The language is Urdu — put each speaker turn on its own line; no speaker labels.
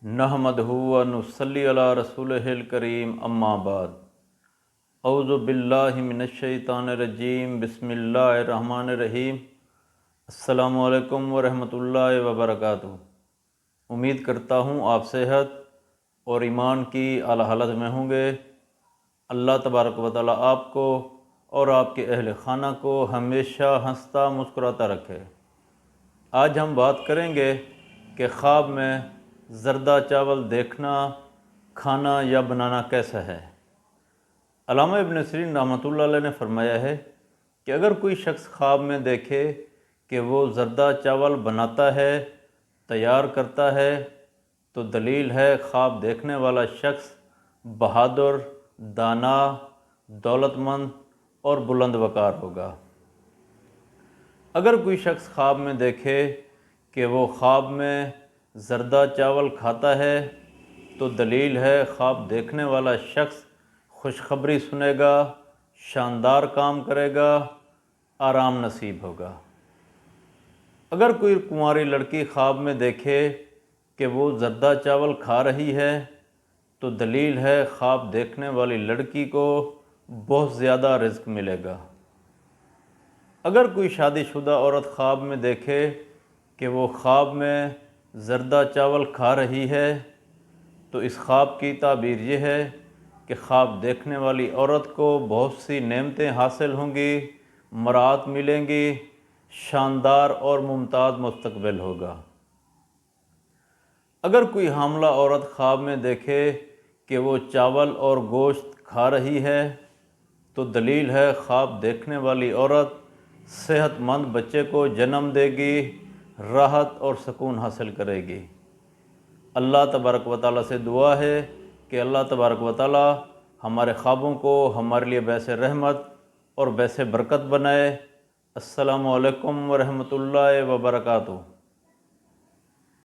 نحمدہ و نصلی علی رسولہ الکریم اما بعد اعوذ باللہ من الشیطان الرجیم بسم اللہ الرحمن الرحیم السلام علیکم ورحمۃ اللہ وبرکاتہ۔ امید کرتا ہوں آپ صحت اور ایمان کی اعلیٰ حالت میں ہوں گے۔ اللہ تبارک و تعالیٰ آپ کو اور آپ کے اہل خانہ کو ہمیشہ ہنستا مسکراتا رکھے۔ آج ہم بات کریں گے کہ خواب میں زردہ چاول دیکھنا، کھانا یا بنانا کیسا ہے۔ علامہ ابن سیرین رحمۃ اللہ علیہ نے فرمایا ہے کہ اگر کوئی شخص خواب میں دیکھے کہ وہ زردہ چاول بناتا ہے، تیار کرتا ہے، تو دلیل ہے خواب دیکھنے والا شخص بہادر، دانا، دولت مند اور بلند وقار ہوگا۔ اگر کوئی شخص خواب میں دیکھے کہ وہ خواب میں زردہ چاول کھاتا ہے، تو دلیل ہے خواب دیکھنے والا شخص خوشخبری سنے گا، شاندار کام کرے گا، آرام نصیب ہوگا۔ اگر کوئی کنواری لڑکی خواب میں دیکھے کہ وہ زردہ چاول کھا رہی ہے، تو دلیل ہے خواب دیکھنے والی لڑکی کو بہت زیادہ رزق ملے گا۔ اگر کوئی شادی شدہ عورت خواب میں دیکھے کہ وہ خواب میں زردہ چاول کھا رہی ہے، تو اس خواب کی تعبیر یہ ہے کہ خواب دیکھنے والی عورت کو بہت سی نعمتیں حاصل ہوں گی، مراد ملیں گی، شاندار اور ممتاز مستقبل ہوگا۔ اگر کوئی حاملہ عورت خواب میں دیکھے کہ وہ چاول اور گوشت کھا رہی ہے، تو دلیل ہے خواب دیکھنے والی عورت صحت مند بچے کو جنم دے گی، راحت اور سکون حاصل کرے گی۔ اللہ تبارک و تعالیٰ سے دعا ہے کہ اللہ تبارک و تعالیٰ ہمارے خوابوں کو ہمارے لیے باعث رحمت اور باعث برکت بنائے۔ السلام علیکم ورحمۃ اللہ وبرکاتہ۔